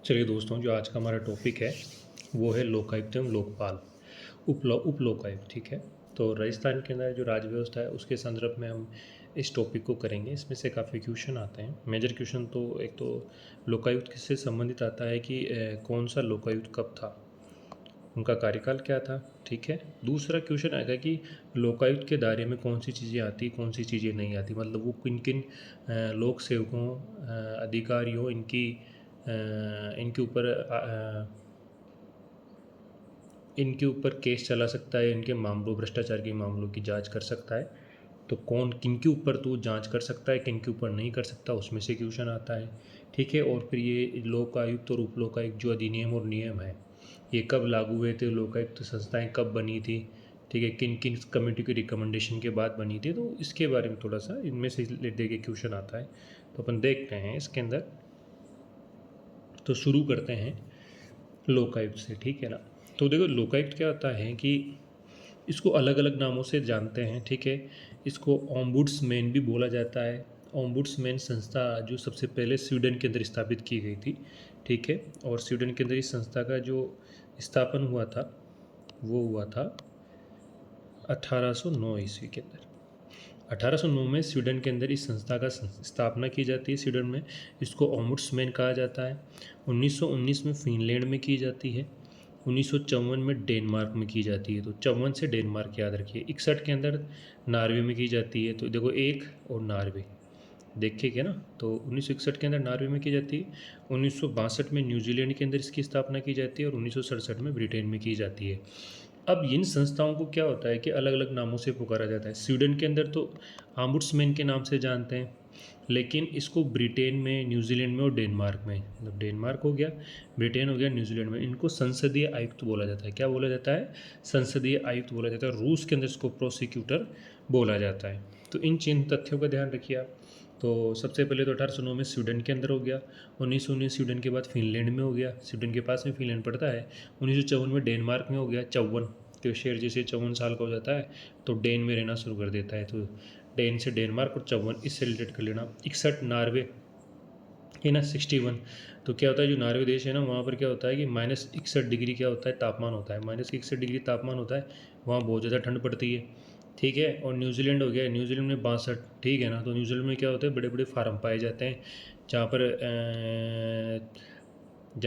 चलिए दोस्तों, जो आज का हमारा टॉपिक है वो है लोकायुक्त एवं लोकपाल उप लोकायुक्त। ठीक है, तो राजस्थान के अंदर जो राज व्यवस्था है उसके संदर्भ में हम इस टॉपिक को करेंगे। इसमें से काफ़ी क्वेश्चन आते हैं। मेजर क्वेश्चन तो एक तो लोकायुक्त किससे संबंधित आता है कि कौन सा लोकायुक्त कब था, उनका कार्यकाल क्या था। ठीक है, दूसरा क्वेश्चन आएगा कि लोकायुक्त के दायरे में कौन सी चीज़ें आती, कौन सी चीज़ें नहीं आती, मतलब वो किन किन लोक सेवकों, अधिकारियों, इनके ऊपर इनके ऊपर केस चला सकता है, इनके मामलों, भ्रष्टाचार के मामलों की जांच कर सकता है। तो कौन किन के ऊपर तो जांच कर सकता है, किन के ऊपर नहीं कर सकता, उसमें से क्वेश्चन आता है। ठीक है, और फिर ये लोकायुक्त और उप लोकायुक्त जो अधिनियम और नियम है ये कब लागू हुए थे, लोकायुक्त संस्थाएं कब बनी थी, ठीक है, किन किन कमेटी की रिकमेंडेशन के बाद बनी थी, तो इसके बारे में थोड़ा सा इनमें से दे के क्वेश्चन आता है। तो अपन देखते हैं इसके अंदर। तो शुरू करते हैं लोकायुक्त से। ठीक है ना। तो देखो, लोकायुक्त क्या होता है कि इसको अलग अलग नामों से जानते हैं। ठीक है, इसको ओम्बुड्समैन भी बोला जाता है। ओम्बुड्समैन संस्था जो सबसे पहले स्वीडन के अंदर स्थापित की गई थी। ठीक है, और स्वीडन के अंदर इस संस्था का जो स्थापन हुआ था वो हुआ था 1809 ईस्वी के अंदर। 1809 में स्वीडन के अंदर इस संस्था का स्थापना की जाती है स्वीडन में। इसको ओम्बुड्समैन कहा जाता है। 1919 में फिनलैंड में की जाती है। 1954 में डेनमार्क में की जाती है। तो 54 से डेनमार्क याद रखिए। 61 के अंदर नॉर्वे में की जाती है। तो देखो, एक और नॉर्वे देखे क्या ना। तो 1961 के अंदर नॉर्वे में की जाती है। 1962 में न्यूजीलैंड के अंदर इसकी स्थापना की जाती है और 1967 में ब्रिटेन में की जाती है। अब इन संस्थाओं को क्या होता है कि अलग अलग नामों से पुकारा जाता है। स्वीडन के अंदर तो आम्बुड्समैन के नाम से जानते हैं, लेकिन इसको ब्रिटेन में, न्यूजीलैंड में और डेनमार्क में, मतलब डेनमार्क हो गया, ब्रिटेन हो गया, न्यूजीलैंड में इनको संसदीय आयुक्त बोला जाता है। क्या बोला जाता है? संसदीय आयुक्त बोला जाता है। रूस के अंदर इसको प्रोसिक्यूटर बोला जाता है। तो इन चिन्ह तथ्यों का ध्यान रखिए आप। तो सबसे पहले तो 1809 में स्वीडन के अंदर हो गया। 1919 स्वीडन के बाद फिनलैंड में हो गया, स्वीडन के पास में फिनलैंड पड़ता है। 1954 में डेनमार्क में हो गया। 54 तो शेर जैसे 54 साल का हो जाता है तो डेन में रहना शुरू कर देता है। तो डेन से डेनमार्क और 54 इससे रिलेटेड कर लेना। 61 नॉर्वे है ना। 61 तो क्या होता है, जो नॉर्वे देश है ना, वहाँ पर क्या होता है कि -61 डिग्री क्या होता है, तापमान होता है। -61 डिग्री तापमान होता है, वहाँ बहुत ज़्यादा ठंड पड़ती है। ठीक है, और न्यूजीलैंड हो गया, न्यूजीलैंड में 62। ठीक है ना। तो न्यूजीलैंड में क्या होता है, बड़े बड़े फार्म पाए जाते हैं जहाँ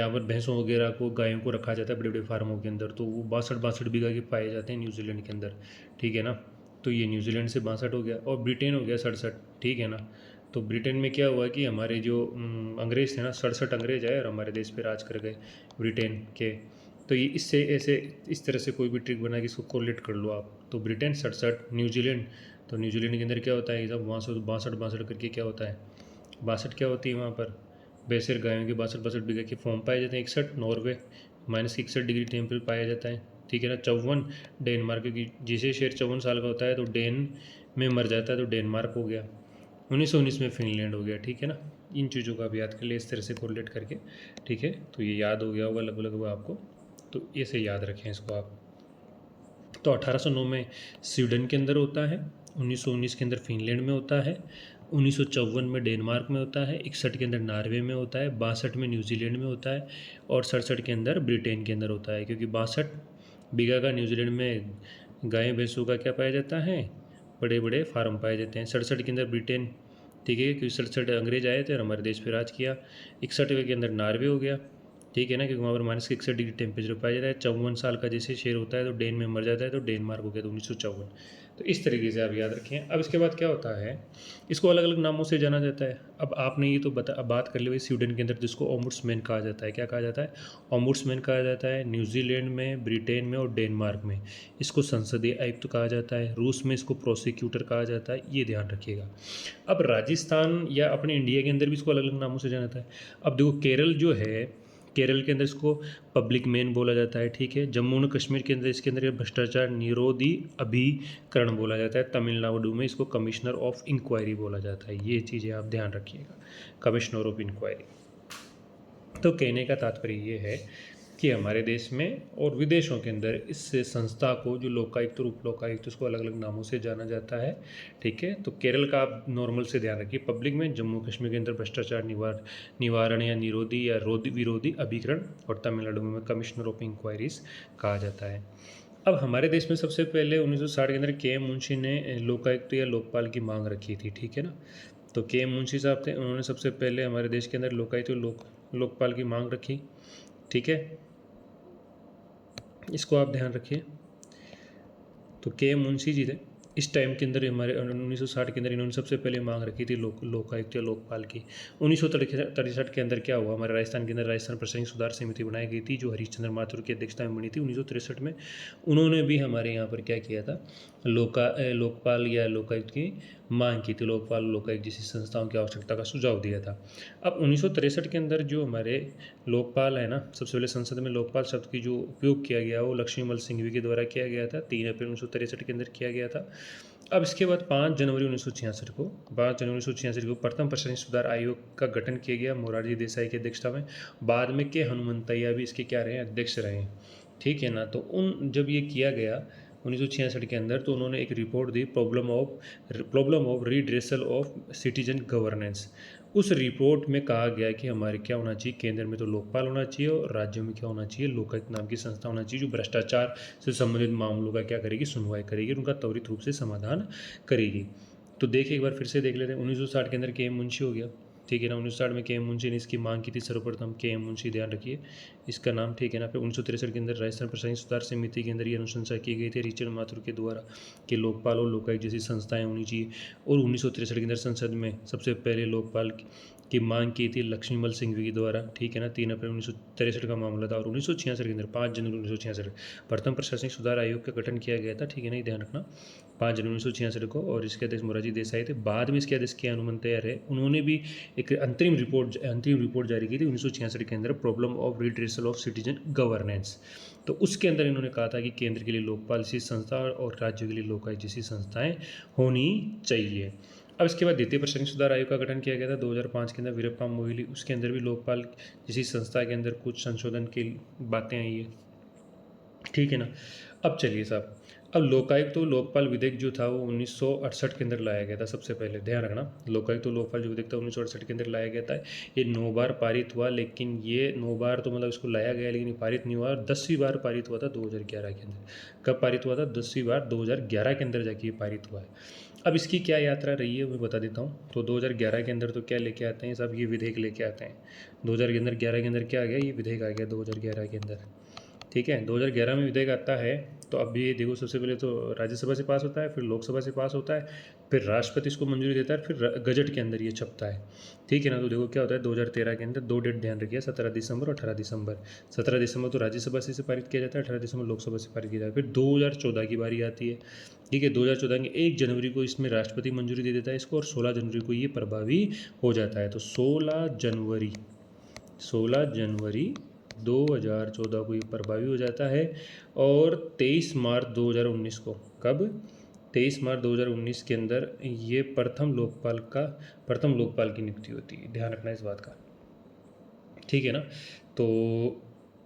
पर भैंसों वगैरह को, गायों को रखा जाता है बड़े बड़े फार्मों के अंदर। तो वो 62 बीघा के पाए जाते हैं न्यूजीलैंड के अंदर। ठीक है ना। तो ये न्यूजीलैंड से 62 हो गया। और ब्रिटेन हो गया 67। ठीक है ना। तो ब्रिटेन में क्या हुआ कि हमारे जो अंग्रेज़ थे ना, 67 अंग्रेज आए और हमारे देश पे राज कर गए ब्रिटेन के। तो ये इससे ऐसे इस तरह से कोई भी ट्रिक बना कि इसको कोरिलेट कर लो आप। तो ब्रिटेन 67, न्यूजीलैंड, तो न्यूजीलैंड के अंदर क्या होता है, जब वहाँ से 62 करके क्या होता है, 62 क्या होती है वहाँ पर, बेसिर गायों के 62 बीघा के फॉर्म पाए जाते हैं। 61 नॉर्वे, -61 डिग्री टेम्परेचर पाया जाता है। ठीक है ना। 54 डेनमार्क, क्योंकि जिसे शेर 54 साल का होता है तो डेन में मर जाता है तो डेनमार्क हो गया। 1919 में फिनलैंड हो गया। ठीक है ना। इन चीज़ों का भी याद कर लिया इस तरह से कोरिलेट करके। ठीक है, तो ये याद हो गया होगा लगभग लगभग आपको। तो ऐसे याद रखें इसको आप। तो 1809 में स्वीडन के अंदर होता है। 1919 के अंदर फिनलैंड में होता है। 1954 में डेनमार्क में होता है। 61 के अंदर नॉर्वे में होता है। 62 में न्यूजीलैंड में होता है। और 67 के अंदर ब्रिटेन के अंदर होता है, क्योंकि 62 बीघा का न्यूजीलैंड में गाय भैंसों का क्या पाया जाता है, बड़े बड़े फार्म पाए जाते हैं। 67 के अंदर ब्रिटेन, ठीक है, क्योंकि 67 अंग्रेज आए थे और हमारे देश पर राज किया। 61 के अंदर नॉर्वे हो गया। ठीक है ना, क्योंकि वहाँ पर -61 डिग्री टेम्परेचर पाया जाता है। 54 साल का जैसे शेर होता है तो डेन में मर जाता है तो डेनमार्क हो गया। तो 1954। तो इस तरीके से आप याद रखें। अब इसके बाद क्या होता है, इसको अलग अलग नामों से जाना जाता है। अब आपने ये तो बात कर ली भाई स्वीडन के अंदर जिसको ओम्बुड्समैन कहा जाता है। क्या कहा जाता है? ओम्बुड्समैन कहा जाता है। न्यूजीलैंड में, ब्रिटेन में और डेनमार्क में इसको संसदीय आयुक्त कहा जाता है। रूस में इसको प्रोसिक्यूटर कहा जाता है। ये ध्यान रखिएगा। अब राजस्थान या अपने इंडिया के अंदर भी इसको अलग अलग नामों से जाना जाता है। अब देखो, केरल जो है, केरल के अंदर इसको पब्लिक मेन बोला जाता है। ठीक है, जम्मू और कश्मीर के अंदर इसके अंदर भ्रष्टाचार निरोधी अभिकरण बोला जाता है। तमिलनाडु में इसको कमिश्नर ऑफ इंक्वायरी बोला जाता है। ये चीज़ें आप ध्यान रखिएगा, कमिश्नर ऑफ इंक्वायरी। तो कहने का तात्पर्य ये है कि हमारे देश में और विदेशों के अंदर इस संस्था को जो लोकायुक्त और उप लोकायुक्त उसको अलग अलग नामों से जाना जाता है। ठीक है, तो केरल का आप नॉर्मल से ध्यान रखिए पब्लिक में, जम्मू कश्मीर के अंदर भ्रष्टाचार निवारण या निरोधी या विरोधी अभिकरण, और तमिलनाडु में कमिश्नर ऑफ इंक्वायरीज कहा जाता है। अब हमारे देश में सबसे पहले 1960 के अंदर के एम मुंशी ने लोकायुक्त या लोकपाल की मांग रखी थी। ठीक है ना, तो के एम मुंशी साहब थे, उन्होंने सबसे पहले हमारे देश के अंदर लोकायुक्त और लोकपाल की मांग रखी। ठीक है, इसको आप ध्यान रखिए। तो के एम मुंशी जी थे इस टाइम के अंदर, हमारे 1960 के अंदर इन्होंने सबसे पहले मांग रखी थी लोकायुक्त या लोकपाल की। 1963 के अंदर क्या हुआ, हमारे राजस्थान के अंदर राजस्थान प्रशासनिक सुधार समिति बनाई गई थी जो हरीशचंद्र माथुर की अध्यक्षता में बनी थी 1963 में। उन्होंने भी हमारे यहाँ पर क्या किया था, लोकपाल या लोकायुक्त की मांग की थी, लोकपाल लोकायुक्त जैसी संस्थाओं की आवश्यकता का सुझाव दिया था। अब 1963 के अंदर जो हमारे लोकपाल है ना, सबसे पहले संसद में लोकपाल शब्द की जो उपयोग किया गया वो लक्ष्मीमल सिंघवी के द्वारा किया गया था, 3 अप्रैल 1963 के अंदर किया गया था। अब इसके बाद 5 जनवरी 1966 को प्रथम प्रशासनिक सुधार आयोग का गठन किया गया मोरारजी देसाई की अध्यक्षता में। बाद में के हनुमंतैया भी इसके क्या रहे, अध्यक्ष रहे। ठीक है ना, तो जब ये किया गया 1966 के अंदर, तो उन्होंने एक रिपोर्ट दी, problem of redressal of citizen governance. उस रिपोर्ट में कहा गया कि हमारे क्या होना चाहिए, केंद्र में तो लोकपाल होना चाहिए और राज्यों में क्या होना चाहिए, लोकायुक्त नाम की संस्था होना चाहिए जो भ्रष्टाचार से संबंधित मामलों का क्या करेगी, सुनवाई करेगी, उनका त्वरित रूप से समाधान करेगी। तो देखिए एक बार फिर से देख लेते हैं। 1960 के अंदर के एम मुंशी हो गया। ठीक है ना, 1960 में के एम मुंशी ने इसकी मांग की थी सर्वप्रथम, के एम मुंशी ध्यान रखिए इसका नाम। ठीक है ना, फिर 1963 के अंदर राजस्थान प्रशासनिक सुधार समिति के अंदर ये अनुशंसा की गई थी हरीशचंद्र माथुर के द्वारा कि लोकपाल और लोकायुक्त जैसी संस्थाएं होनी चाहिए। और 1963 के अंदर संसद में सबसे पहले लोकपाल की मांग की थी लक्ष्मीमल सिंघवी के द्वारा। ठीक है ना, 3 अप्रैल 1963 का मामला था। और 1966 के अंदर 5 जनवरी 1966 प्रथम प्रशासनिक सुधार आयोग का गठन किया गया था। ठीक है ना, ध्यान रखना 5 जनवरी 1966 को, और इसके अध्यक्ष मोरारजी देसाई थे। बाद में इसके अध्यक्ष के हनुमंतैया रहे, उन्होंने भी एक अंतरिम रिपोर्ट जारी की थी 1966 के अंदर, problem of redressal of citizen governance. तो उसके अंदर इन्होंने कहा था कि केंद्र के लिए लोकपाल जैसी संस्था और राज्यों के लिए लोकायुक्त जैसी संस्थाएं होनी चाहिए। अब इसके बाद द्वितीय प्रशासनिक सुधार आयोग का गठन किया गया था 2005 के अंदर, वीरप्पा मोइली, उसके अंदर भी लोकपाल जैसी संस्था के अंदर कुछ संशोधन की बातें आई है। ठीक है ना, अब चलिए साहब, अब लोकायुक्त तो लोकपाल विधेयक जो था वो 1968 के अंदर लाया गया था। सबसे पहले ध्यान रखना, लोकायुक्त तो लोकपाल जो विधेयक था 1968 के अंदर लाया गया था। ये 9 बार पारित हुआ, लेकिन ये 9 बार तो मतलब इसको लाया गया लेकिन पारित नहीं हुआ। 10वीं बार पारित हुआ था 2011 के अंदर। कब पारित हुआ था? 10वीं बार 2011 के अंदर जाके ये पारित हुआ है। अब इसकी क्या यात्रा रही है मैं बता देता हूँ। तो 2011 के अंदर तो क्या लेके आते हैं सब, ये विधेयक लेके आते हैं। 2011 के अंदर क्या आ गया, ये विधेयक आ गया 2011 के अंदर। ठीक है, 2011 में विधेयक आता है। तो अब ये देखो, सबसे पहले तो राज्यसभा से पास होता है, फिर लोकसभा से पास होता है, फिर राष्ट्रपति इसको मंजूरी देता है, फिर गजट के अंदर ये छपता है। ठीक है ना, तो देखो क्या होता है 2013 के अंदर 2 डेट ध्यान रखिए, 17 दिसंबर और 18 दिसंबर। 17 दिसंबर तो राज्यसभा से पारित किया जाता है, 18 दिसंबर लोकसभा से पारित किया जाता है। फिर 2014 की बारी आती है। ठीक है, 2014 के 1 जनवरी को इसमें राष्ट्रपति मंजूरी दे देता है इसको, और 16 जनवरी को ये प्रभावी हो जाता है। तो 16 जनवरी 2014 को ये प्रभावी हो जाता है। और 23 मार्च 2019 को, कब? 23 मार्च 2019 के अंदर ये प्रथम लोकपाल की नियुक्ति होती है। ध्यान रखना इस बात का। ठीक है ना, तो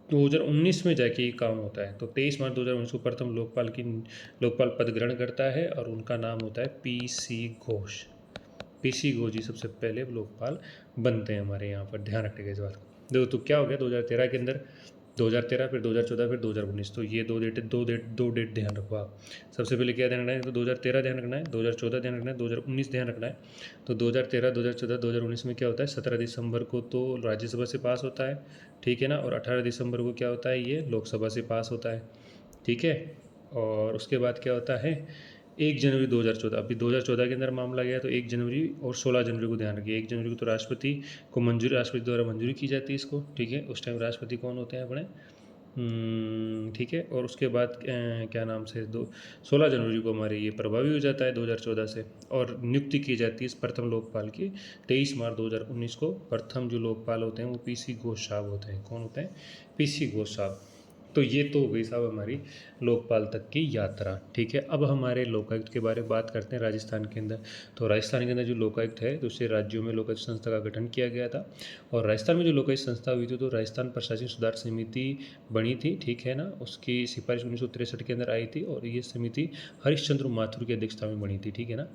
2019 में जाके ये काम होता है। तो 23 मार्च 2019 को प्रथम लोकपाल पद ग्रहण करता है, और उनका नाम होता है पीसी घोष। पीसी घोष जी सबसे पहले लोकपाल बनते हैं हमारे यहाँ पर। ध्यान रखिएगा इस बात को। देखो तो क्या हो गया 2013 के अंदर, 2013 फिर 2014 फिर 2019। तो ये दो डेट ध्यान रखो आप। सबसे पहले क्या ध्यान रखना है, तो 2013 ध्यान रखना है, 2014 ध्यान रखना है, 2019 ध्यान रखना है। तो 2013, 2014, 2019 में क्या होता है, 17 दिसंबर को तो राज्यसभा से पास होता है। ठीक है ना, और 18 दिसंबर को क्या होता है, ये लोकसभा से पास होता है। ठीक है, और उसके बाद क्या होता है, 1 जनवरी 2014। अभी 2014 के अंदर मामला गया, तो 1 जनवरी और 16 जनवरी को ध्यान रखिए। 1 जनवरी को तो राष्ट्रपति द्वारा मंजूरी की जाती है इसको। ठीक है, उस टाइम राष्ट्रपति कौन होते हैं अपने, ठीक है। और उसके बाद क्या नाम से 16 जनवरी को हमारे ये प्रभावी हो जाता है 2014 से, और नियुक्ति की जाती है इस प्रथम लोकपाल की 23 मार्च 2019 को। प्रथम जो लोकपाल होते हैं वो पीसी घोष साहब होते हैं। कौन होते हैं? पीसी घोष साहब। तो ये तो हो गई साहब हमारी लोकपाल तक की यात्रा। ठीक है, अब हमारे लोकायुक्त के बारे में बात करते हैं राजस्थान के अंदर। तो राजस्थान के अंदर जो लोकायुक्त है, दूसरे राज्यों में लोकायुक्त संस्था का गठन किया गया था। और राजस्थान में जो लोकायुक्त संस्था हुई थी, तो राजस्थान प्रशासनिक सुधार समिति बनी थी। ठीक है ना, उसकी सिफारिश 1963 के अंदर आई थी और ये समिति हरिश्चंद्र माथुर की अध्यक्षता में बनी थी। ठीक है ना,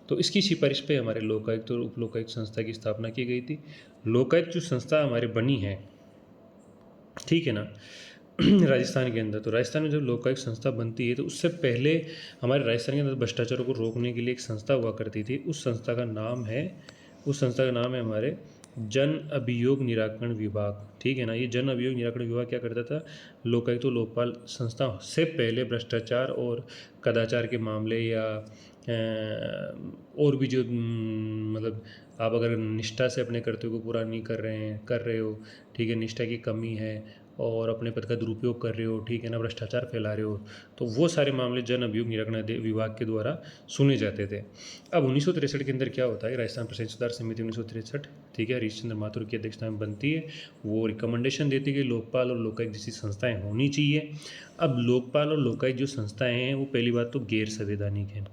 तो इसकी सिफारिश पे हमारे लोकायुक्त और उप लोकायुक्त संस्था की स्थापना की गई थी। लोकायुक्त जो संस्था हमारे बनी है, ठीक है ना, राजस्थान के अंदर, तो राजस्थान में जब लोकायुक्त संस्था बनती है तो उससे पहले हमारे राजस्थान के अंदर भ्रष्टाचारों को रोकने के लिए एक संस्था हुआ करती थी। उस संस्था का नाम है हमारे जन अभियोग निराकरण विभाग। ठीक है ना, ये जन अभियोग निराकरण विभाग क्या करता था, लोकायुक्त और लोकपाल संस्था से पहले भ्रष्टाचार और कदाचार के मामले या और भी जो मतलब आप अगर निष्ठा से अपने कर्तव्य को पूरा नहीं कर रहे हो, ठीक है, निष्ठा की कमी है और अपने पद का दुरुपयोग कर रहे हो, ठीक है ना, भ्रष्टाचार फैला रहे हो, तो वो सारे मामले जन अभियोग निराकरण विभाग के द्वारा सुने जाते थे। अब 1963 के अंदर क्या होता है, राजस्थान प्रशासनिक सुधार समिति 1963, ठीक है, हरीशचंद्र माथुर की अध्यक्षता में बनती है। वो रिकमेंडेशन देती है कि लोकपाल और लोकायुक्त जैसी संस्थाएं होनी चाहिए। अब लोकपाल और लोकायुक्त जो संस्थाएं हैं वो पहली बात तो गैर संवैधानिक है।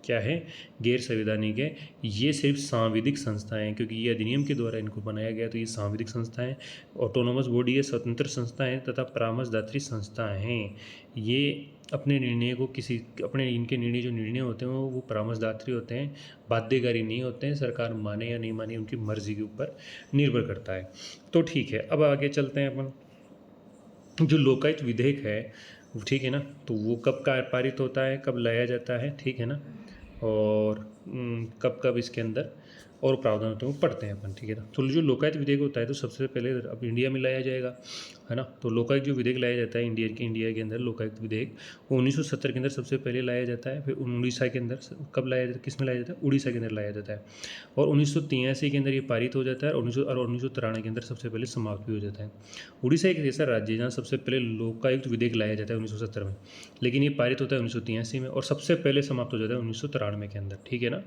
क्या है, गैर संवैधानिक है। ये सिर्फ सांविधिक संस्थाएं हैं, क्योंकि ये अधिनियम के द्वारा इनको बनाया गया, तो ये सांविधिक संस्थाएं, ऑटोनोमस बॉडी है, स्वतंत्र संस्थाएं तथा परामर्शदात्री संस्थाएं हैं। ये अपने निर्णय को इनके निर्णय जो निर्णय होते हैं वो परामर्शदात्री होते हैं, बाध्यकारी नहीं होते हैं। सरकार माने या नहीं माने उनकी मर्जी के ऊपर निर्भर करता है। तो ठीक है, अब आगे चलते हैं अपन। जो लोकायुक्त विधेयक है, ठीक है ना, तो वो कब पारित होता है, कब लाया जाता है, ठीक है ना, और कब कब इसके अंदर और प्रावधान होते हैं वो पढ़ते हैं अपन। ठीक है ना, तो जो लोकायुक्त विधेयक होता है तो सबसे पहले अब इंडिया में लाया जाएगा, है ना। तो लोकायुक्त जो विधेयक लाया जाता है इंडिया के अंदर, लोकायुक्त विधेयक वो 1970 के अंदर सबसे पहले लाया जाता है। फिर उड़ीसा के अंदर कब लाया जाता है, किस में लाया जाता है, उड़ीसा के अंदर लाया जाता है। और 1983 के अंदर ये पारित हो जाता है और 1993 के अंदर सबसे पहले समाप्त भी हो जाता है। उड़ीसा एक ऐसा राज्य है जहाँ सबसे पहले लोकायुक्त विधेयक लाया जाता है 1970 में, लेकिन ये पारित होता है 1983 में और सबसे पहले समाप्त हो जाता है 1993 के अंदर। ठीक है ना,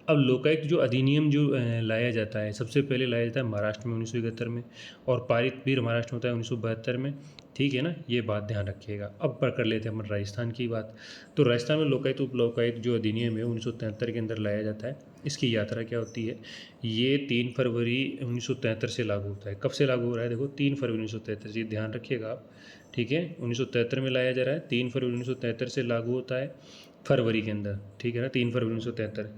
अब लोकायुक्त जो अधिनियम जो लाया जाता है, सबसे पहले लाया जाता है महाराष्ट्र में 1971 में और पारित भी महाराष्ट्र में होता है 1972 में। ठीक है ना, ये बात ध्यान रखिएगा। अब कर लेते हैं अपन राजस्थान की बात। तो राजस्थान में लोकायुक्त उप लोकायुक्त जो अधिनियम है 1973 के अंदर लाया जाता है। इसकी यात्रा क्या होती है, ये 3 फरवरी 1973 से लागू होता है। कब से लागू हो रहा है, देखो 3 फरवरी 1973, ये ध्यान रखिएगा आप। ठीक है, 1973 में लाया जा रहा है, 3 फरवरी 1973 से लागू होता है फरवरी के अंदर। ठीक है ना, 3 फरवरी 1973।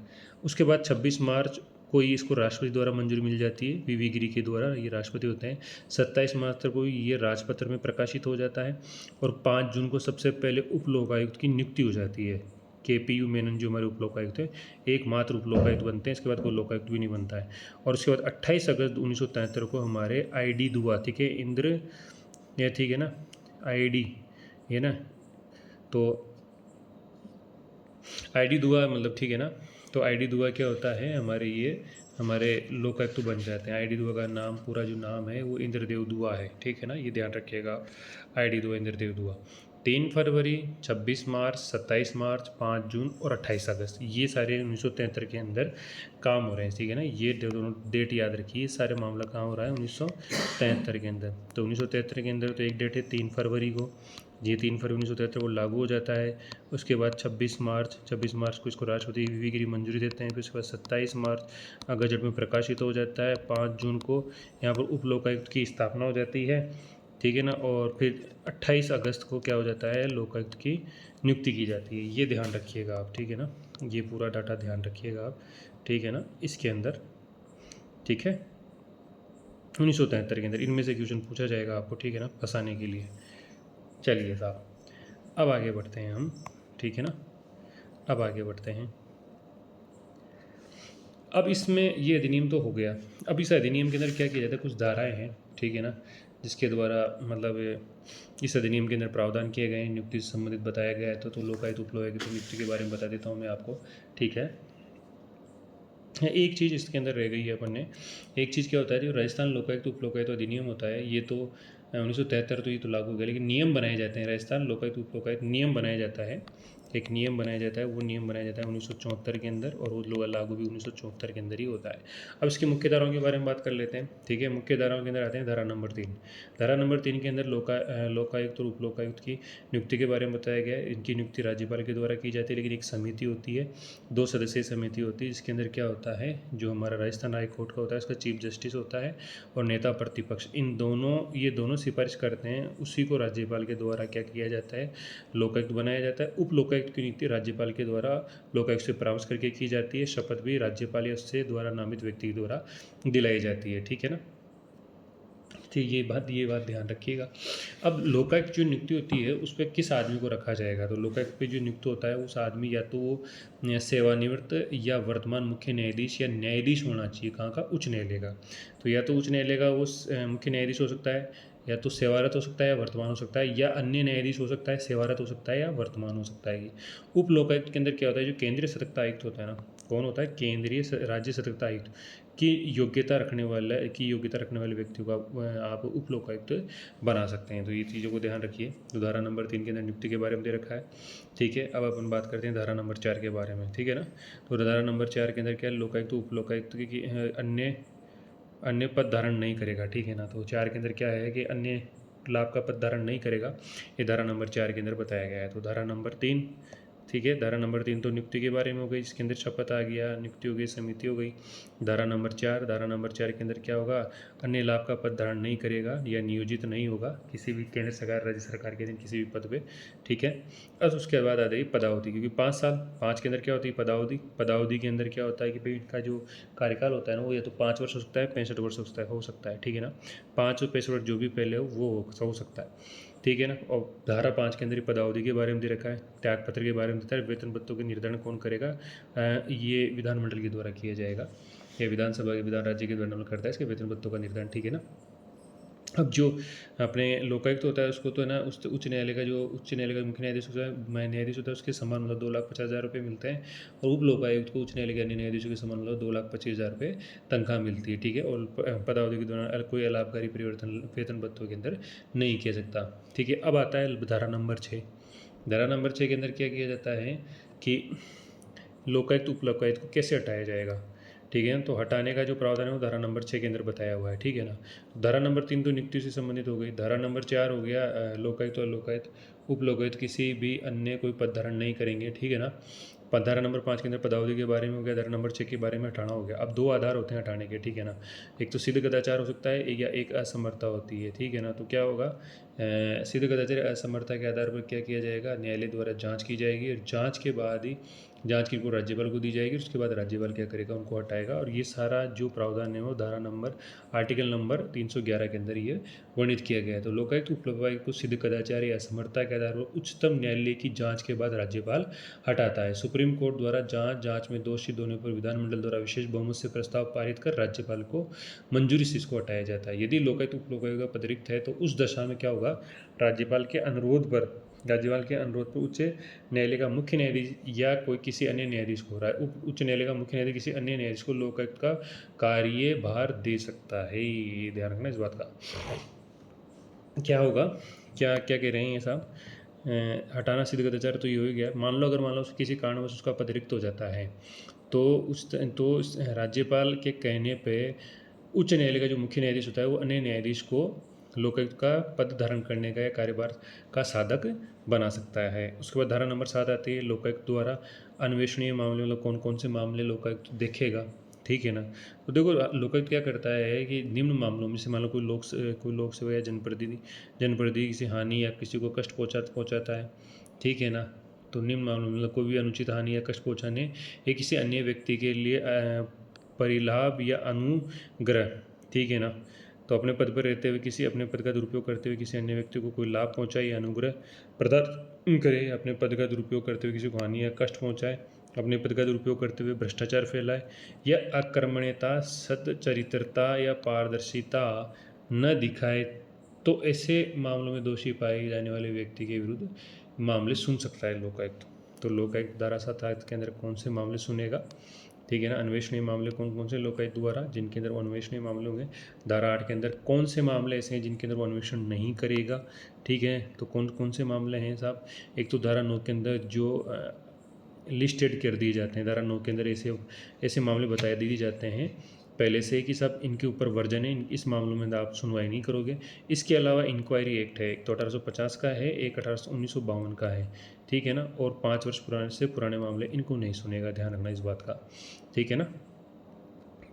उसके बाद 26 मार्च को इसको राष्ट्रपति द्वारा मंजूरी मिल जाती है, वी गिरी के द्वारा, ये राष्ट्रपति होते हैं। 27 मार्च तक को ये राजपत्र में प्रकाशित हो जाता है और 5 जून को सबसे पहले उप लोकायुक्त की नियुक्ति हो जाती है। KPU मेनन जो हमारे उप लोकायुक्त हैं, एकमात्र उप लोकायुक्त बनते हैं, इसके बाद कोई लोकायुक्त भी नहीं बनता है। और उसके बाद 28 अगस्त 1973 को हमारे ID दुआ, ठीक है, इंद्र, ये ठीक है ना, ID, ये ना, तो ID दुआ मतलब, ठीक है ना, तो ID दुआ क्या होता है, हमारे लोकायुक्त बन जाते हैं। ID दुआ का नाम, पूरा जो नाम है वो इंद्रदेव दुआ है। ठीक है ना, ये ध्यान रखिएगा आप, ID दुआ, इंद्रदेव दुआ। 3 फरवरी, 26 मार्च, 27 मार्च, 5 जून और 28 अगस्त, ये सारे 1973 के अंदर काम हो रहे हैं। ठीक है ना, ये दोनों डेट याद रखिए, सारे मामला कहाँ हो रहा है 1973 के अंदर। तो 1973 के अंदर तो एक डेट है 3 फरवरी को, ये 3 फरवरी 1973 को लागू हो जाता है। उसके बाद 26 मार्च को इसको राष्ट्रपति वी गिरी मंजूरी देते हैं। फिर उसके बाद 27 मार्च गजट में प्रकाशित हो जाता है। 5 जून को यहाँ पर उप लोकायुक्त की स्थापना हो जाती है। ठीक है ना, और फिर 28 अगस्त को क्या हो जाता है, लोकायुक्त की नियुक्ति की जाती है। ये ध्यान रखिएगा आप, ठीक है ना, ये पूरा डाटा ध्यान रखिएगा आप, ठीक है ना, इसके अंदर। ठीक है, 1973 के अंदर इनमें से क्वेश्चन पूछा जाएगा आपको, ठीक है ना, फंसाने के लिए। चलिए साहब, अब आगे बढ़ते हैं हम, ठीक है ना, अब आगे बढ़ते हैं। अब इसमें ये अधिनियम तो हो गया। अब इस अधिनियम के अंदर क्या किया जाता है, कुछ धाराएं हैं, ठीक है ना, जिसके द्वारा मतलब इस अधिनियम के अंदर प्रावधान किए गए हैं, नियुक्ति से संबंधित बताया गया है। तो लोकायुक्त उप लोकायुक्त नियुक्ति के बारे में बता देता हूँ मैं आपको। ठीक है, एक चीज़ इसके अंदर रह गई है अपन ने। एक चीज़ क्या होता है, जो राजस्थान लोकायुक्त उप लोकायुक्त अधिनियम होता है, ये तो 1973 तो ये तो लागू हो गया, लेकिन नियम बनाए जाते हैं। राजस्थान लोकायुक्त उप लोकायुक्त नियम बनाया जाता है, एक नियम बनाया जाता है, वो नियम बनाया जाता है 1974 के अंदर, और वो लोग लागू भी 1974 के अंदर ही होता है। अब इसकी मुख्य धाराओं के बारे में बात कर लेते हैं, ठीक है। मुख्य धाराओं के अंदर आते हैं धारा नंबर 3। धारा नंबर 3 के अंदर लोकायुक्त और उप लोकायुक्त की नियुक्ति के बारे में बताया गया है। इनकी नियुक्ति राज्यपाल के द्वारा की जाती है, लेकिन एक समिति होती है, 2 सदस्यीय समिति होती है, जिसके अंदर क्या होता है, जो हमारा राजस्थान हाई कोर्ट का होता है उसका चीफ जस्टिस होता है और नेता प्रतिपक्ष, ये दोनों सिफारिश करते हैं, उसी को राज्यपाल के द्वारा क्या किया जाता है, लोकायुक्त बनाया जाता है। उप लोकायुक्त की नियुक्ति राज्यपाल के द्वारा लोकायुक्त से परामर्श करके की जाती है। शपथ भी राज्यपाल या उससे द्वारा नामित व्यक्ति के द्वारा दिलाई जाती है, ठीक है ना। तो ये बात ध्यान रखिएगा। अब लोकायुक्त जो नियुक्ति होती है उस पर किस आदमी को रखा जाएगा, तो लोकायुक्त पे जो नियुक्त होता है उस आदमी या तो वो सेवानिवृत्त या वर्तमान मुख्य न्यायाधीश या न्यायाधीश होना चाहिए, कहाँ का, उच्च न्यायालय का। तो या तो उच्च न्यायालय का वो मुख्य न्यायाधीश हो सकता है, या तो सेवारत हो सकता है या वर्तमान हो सकता है, या अन्य न्यायाधीश हो सकता है, सेवारत हो सकता है या वर्तमान हो सकता है। उप लोकायुक्त के अंदर क्या होता है, जो केंद्रीय सतर्कता आयुक्त होता है ना, कौन होता है, केंद्रीय राज्य सतर्कता आयुक्त की योग्यता रखने वाले व्यक्तियों का आप उप लोकायुक्त बना सकते हैं। तो ये चीज़ों को ध्यान रखिए। तो धारा नंबर 3 के अंदर नियुक्ति के बारे में दे रखा है, ठीक है। अब अपन बात करते हैं धारा नंबर 4 के बारे में, ठीक है ना। तो धारा नंबर 4 के अंदर क्या है, लोकायुक्त उप लोकायुक्त की अन्य पद धारण नहीं करेगा, ठीक है ना। तो 4 के अंदर क्या है कि अन्य लाभ का पद धारण नहीं करेगा, ये धारा नंबर 4 के अंदर बताया गया है। तो धारा नंबर 3, ठीक है, धारा नंबर 3 तो नियुक्ति के बारे में हो गई, इसके अंदर शपथ आ गया, नियुक्ति हो गई, समिति हो गई। धारा नंबर 4 के अंदर क्या होगा, अन्य लाभ का पद धारण नहीं करेगा या नियोजित नहीं होगा किसी भी केंद्र सरकार, राज्य सरकार के अधीन किसी भी पद पे, ठीक है। अब उसके बाद आ जाएगी पदावधि, क्योंकि 5 साल, 5 के अंदर क्या होती है, पदावधि के अंदर क्या होता है कि भाई इनका जो कार्यकाल होता है ना, वो या तो 5 वर्ष हो सकता है, 65 वर्ष हो सकता है, ठीक है ना। 5 और 65 वर्ष जो भी पहले हो वो हो सकता है, ठीक है ना। और धारा 5 के अंदर पदावधि के बारे में दे रखा है, त्यागपत्र के बारे में देता है, वेतन भत्तों के निर्धारण कौन करेगा, ये विधानमंडल के द्वारा किया जाएगा, या विधानसभा के विधान राज्य के द्वारा करता है इसके वेतन भत्तों का निर्धारण, ठीक है ना। अब जो अपने लोकायुक्त होता है उसको तो है ना, उस उच्च न्यायालय का मुख्य न्यायाधीश होता है, न्यायाधीश होता है, उसके समान मतलब 2,50,000 रुपये मिलते हैं। और उप लोकायुक्त को उच्च न्यायालय के अन्य न्यायाधीशों के समान मतलब 2,25,000 रुपये तनख्वाह मिलती है, ठीक है। और पदावधि के दौरान कोई अलाभकारी परिवर्तन वेतन भत्तों के अंदर नहीं किया सकता, ठीक है। अब आता है धारा नंबर 6। धारा नंबर 6 के अंदर क्या किया जाता है कि लोकायुक्त उप लोकायुक्त को कैसे हटाया जाएगा, ठीक है। तो हटाने का जो प्रावधान है वो धारा नंबर 6 के अंदर बताया हुआ है, ठीक है ना। धारा नंबर 3 तो नियुक्ति से संबंधित हो गई। धारा नंबर 4 हो गया लोकायुक्त और लोकायुक्त उप लोकायुक्त किसी भी अन्य कोई पद धारण नहीं करेंगे, ठीक है ना। धारा नंबर 5 के अंदर पदावधि के बारे में हो गया, धारा नंबर 6 के बारे में हटाना हो गया। अब 2 आधार होते हैं हटाने के, ठीक है ना। एक तो सिद्ध कदाचार हो सकता है, या एक असमर्थता होती है, ठीक है ना। तो क्या होगा, सिद्ध कदाचार असमर्थता के आधार पर क्या किया जाएगा, न्यायालय द्वारा जांच की जाएगी, और जांच के बाद ही जांच की रिपोर्ट राज्यपाल को दी जाएगी, उसके बाद राज्यपाल क्या करेगा, उनको हटाएगा। और ये सारा जो प्रावधान है वो आर्टिकल नंबर 311 के अंदर ये वर्णित किया गया है। तो लोकायुक्त उप लोकायुक्त को सिद्ध कदाचार या असमर्थता के आधार पर उच्चतम न्यायालय की जांच के बाद राज्यपाल हटाता है। सुप्रीम कोर्ट द्वारा जांच में दोषी होने पर विधानमंडल द्वारा विशेष बहुमत से प्रस्ताव पारित कर राज्यपाल को मंजूरी से इसको हटाया जाता है। यदि लोकायुक्त उप लोकायुक्त का पद रिक्त है तो उस दशा में क्या होगा, राज्यपाल के अनुरोध पर उच्च न्यायालय का मुख्य न्यायाधीश या कोई किसी अन्य न्यायाधीश को उच्च न्यायालय का मुख्य न्यायाधीश किसी अन्य न्यायाधीश को लोकायुक्त का कार्यभार दे सकता है। ध्यान रखना इस बात का। क्या होगा, क्या क्या कह रहे हैं ये साहब, हटाना सिद्ध कदाचार तो ये हो गया। मान लो किसी कारणवश उसका पद रिक्त हो जाता है, तो राज्यपाल के कहने पे उच्च न्यायालय का जो मुख्य न्यायाधीश होता है वो अन्य न्यायाधीश को लोकायुक्त का पद धारण करने का या कार्यभार का साधक बना सकता है। उसके बाद धारा नंबर 7 आती है, लोकायुक्त द्वारा अन्वेषणीय मामले, मतलब कौन कौन से मामले लोकायुक्त देखेगा, ठीक है ना। तो देखो लोकायुक्त क्या करता है कि निम्न मामलों में से मान लो कोई लोक सेवा या जनप्रतिनिधि किसी हानि या किसी को कष्ट पहुँचाता है, ठीक है ना। तो निम्न मामलों में मतलब कोई भी अनुचित हानि या कष्ट पहुँचाने या किसी अन्य व्यक्ति के लिए परिलाभ या अनुग्रह, ठीक है ना। तो अपने पद पर रहते हुए अपने पद का दुरुपयोग करते हुए किसी अन्य व्यक्ति को कोई लाभ पहुंचाए या अनुग्रह प्रदान करे, अपने पद का दुरुपयोग करते हुए किसी को हानि या कष्ट पहुंचाए, अपने पद का दुरुपयोग करते हुए भ्रष्टाचार फैलाए या अकर्मण्यता, सच्चरित्रता या पारदर्शिता न दिखाए, तो ऐसे मामलों में दोषी पाए जाने वाले व्यक्ति के विरुद्ध मामले सुन सकता है लोकायुक्त। तो लोकायुक्त धारा 7 के अंदर कौन से मामले सुनेगा, ठीक है ना। अन्वेषणीय मामले कौन कौन से लोकायुक्त द्वारा, जिनके अंदर वो अन्वेषणीय मामले होंगे। धारा 8 के अंदर कौन से मामले ऐसे हैं जिनके अंदर वो अन्वेषण नहीं करेगा, ठीक है। तो कौन कौन से मामले हैं साहब, एक तो धारा 9 के अंदर जो लिस्टेड कर दिए जाते हैं, धारा 9 के अंदर ऐसे ऐसे मामले बता दिए जाते हैं पहले से कि सब इनके ऊपर वर्जन है, इस मामलों में आप सुनवाई नहीं करोगे। इसके अलावा इंक्वायरी एक्ट है, एक तो 1850 का है, एक 1952 का है, ठीक है ना। और 5 वर्ष पुराने से पुराने मामले इनको नहीं सुनेगा, ध्यान रखना इस बात का, ठीक है ना।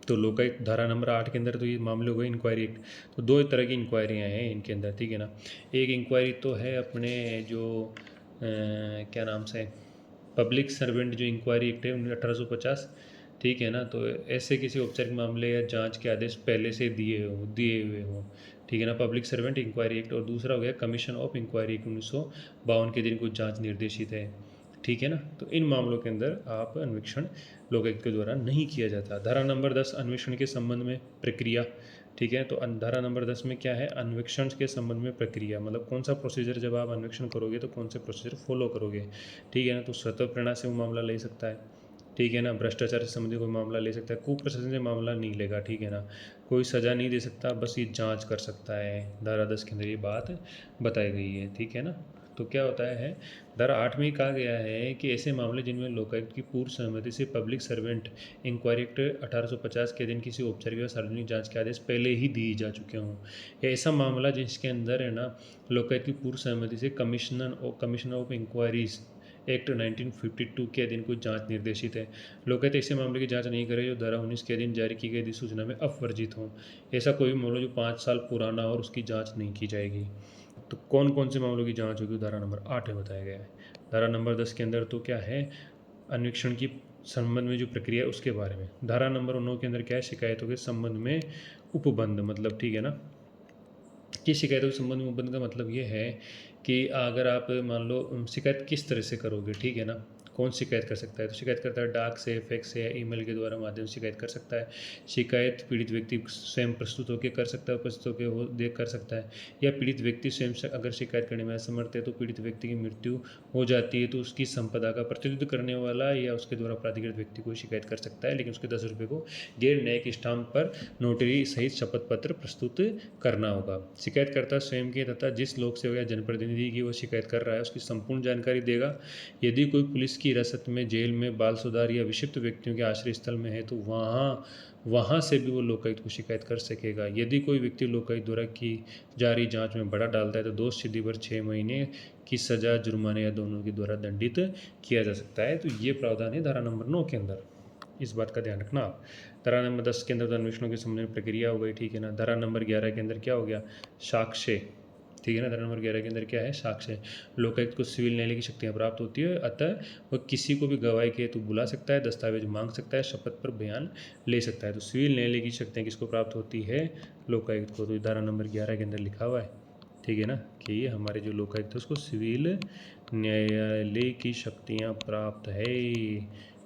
तो लोकायुक्त धारा नंबर 8 के अंदर तो ये मामले हो गए इंक्वायरी एक्ट। तो दो तरह की इंक्वायरियाँ हैं इनके अंदर, ठीक है ना। एक इंक्वायरी तो है अपने जो क्या नाम से पब्लिक सर्वेंट जो इंक्वायरी एक्ट है 1850, ठीक है ना। तो ऐसे किसी औपचारिक मामले या जांच के आदेश पहले से दिए हुए हों, ठीक है ना, पब्लिक सर्वेंट इंक्वायरी एक्ट। और दूसरा हो गया कमीशन ऑफ इंक्वायरी एक्ट 1952 के दिन कुछ जांच निर्देशित है, ठीक है ना। तो इन मामलों के अंदर आप अन्वेषण लोकायुक्त के द्वारा नहीं किया जाता। धारा नंबर 10 अन्वेषण के संबंध में प्रक्रिया, ठीक है। तो धारा नंबर 10 में क्या है, अन्वेषण के संबंध में प्रक्रिया, मतलब कौन सा प्रोसीजर, जब आप अन्वेषण करोगे तो कौन से प्रोसीजर फॉलो करोगे, ठीक है ना। तो स्वतः प्रेरणा से वो मामला ले सकता है, ठीक है ना। भ्रष्टाचार से संबंधित कोई मामला ले सकता है, कुप्रशासन से मामला नहीं लेगा, ठीक है ना। कोई सज़ा नहीं दे सकता, बस ये जांच कर सकता है। धारा 10 के अंदर ये बात बताई गई है, ठीक है ना। तो क्या होता है, धारा 8 में ही कहा गया है कि ऐसे मामले जिनमें लोकायुक्त की पूर्व सहमति से पब्लिक सर्वेंट इंक्वायरी एक्ट 1850 के दिन किसी औपचारिक या सार्वजनिक जांच के आदेश पहले ही दिए जा चुके हों, या ऐसा मामला जिसके अंदर है ना लोकायुक्त की पूर्व सहमति से कमीशन ऑफ इंक्वायरीज एक्ट 1952 के अधीन कुछ जांच निर्देशित है। लोकायुक्त ऐसे मामले की जांच नहीं करे जो धारा 19 के अधीन जारी की गई अधिसूचना में अपवर्जित हो। ऐसा कोई भी मामला जो 5 साल पुराना और उसकी जांच नहीं की जाएगी। तो कौन कौन से मामलों की जांच होगी, धारा नंबर 8 में बताया गया है। धारा नंबर 10 के अंदर तो क्या है, अन्वेषण की संबंध में जो प्रक्रिया है उसके बारे में। धारा नंबर 9 के अंदर क्या है, शिकायतों के संबंध में उपबंध, मतलब ठीक है ना, कि शिकायतों के संबंध में उपबंध का मतलब ये है कि अगर आप मान लो शिकायत किस तरह से करोगे, ठीक है ना। कौन शिकायत कर सकता है, तो शिकायत करता है डाक से, फैक्स से या ईमेल के द्वारा माध्यम से शिकायत कर सकता है। शिकायत पीड़ित व्यक्ति स्वयं प्रस्तुत होकर कर सकता है, उपस्थित होकर हो देख कर सकता है, या पीड़ित व्यक्ति स्वयं से अगर शिकायत करने में असमर्थ है तो पीड़ित व्यक्ति की मृत्यु हो जाती है तो उसकी संपदा का प्रतिनिधित्व करने वाला या उसके द्वारा प्राधिकृत व्यक्ति को शिकायत कर सकता है, लेकिन उसके 10 रुपये को गैर न्यायिक स्टाम्प पर नोटरी सहित शपथ पत्र प्रस्तुत करना होगा। शिकायतकर्ता स्वयं की तथा जिस लोक सेवक या जनप्रतिनिधि की वो शिकायत कर रहा है उसकी संपूर्ण जानकारी देगा। यदि कोई पुलिस की हिरासत में, जेल में, बाल सुधार या विक्षिप्त व्यक्तियों के आश्रय स्थल में है तो वहाँ से भी वो लोकायुक्त को शिकायत कर सकेगा। यदि कोई व्यक्ति लोकायुक्त द्वारा की जारी जांच में बड़ा डालता है तो दोष सिद्धि पर 6 महीने की सजा, जुर्माने या दोनों के द्वारा दंडित किया जा सकता है। तो ये प्रावधान है धारा नंबर 9 के अंदर, इस बात का ध्यान रखना आप। धारा नंबर 10 के अंदर अन्वेषणों के संबंध में प्रक्रिया हो गई, ठीक है ना। धारा नंबर 11 के अंदर क्या हो गया, साक्ष्य, ठीक है ना। धारा नंबर 11 के अंदर क्या है, साक्ष्य। लोकायुक्त को सिविल न्यायालय की शक्तियाँ प्राप्त होती है, अतः वह किसी को भी गवाही के हेतु बुला सकता है, दस्तावेज मांग सकता है, शपथ पर बयान ले सकता है। तो सिविल न्यायालय की शक्तियाँ किसको प्राप्त होती है, लोकायुक्त को। तो धारा नंबर 11 के अंदर लिखा हुआ है, ठीक है ना, कि ये हमारे जो लोकायुक्त है उसको सिविल न्यायालय की शक्तियाँ प्राप्त है,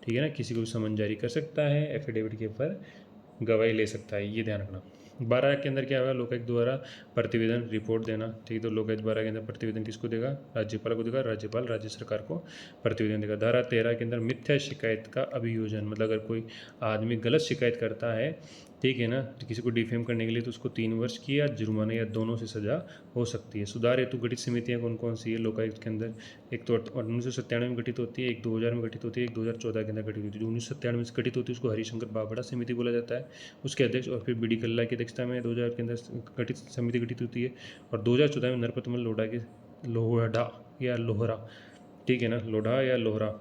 ठीक है ना। किसी को भी समन जारी कर सकता है, एफिडेविट के ऊपर गवाही ले सकता है, ये ध्यान रखना। 12 के अंदर क्या होगा, लोकायुक्त द्वारा प्रतिवेदन रिपोर्ट देना, ठीक है। तो लोकायुक्त 12 के अंदर प्रतिवेदन किसको देगा, राज्यपाल को देगा, राज्यपाल राज्य सरकार को प्रतिवेदन देगा। धारा 13 के अंदर मिथ्या शिकायत का अभियोजन, मतलब अगर कोई आदमी गलत शिकायत करता है, ठीक है ना, तो किसी को डिफेम करने के लिए तो उसको 3 वर्ष की या जुर्माना या दोनों से सजा हो सकती है। सुधार हेतु गठित समितियाँ कौन कौन सी है लोकायुक्त के अंदर, एक तो 1997 में गठित होती है, एक 2000 में गठित होती है, एक 2014 के अंदर गठित होती है। जो 1997 में गठित होती है उसको हरिशंकर बाबड़ा समिति बोला जाता है, उसके अध्यक्ष। और फिर बी डी कल्ला की अध्यक्षता में 2000 के अंदर गठित समिति गठित होती है। और 2014 में नरपतमल लोढ़ा या लोहरा, ठीक है ना, लोढ़ा या लोहरा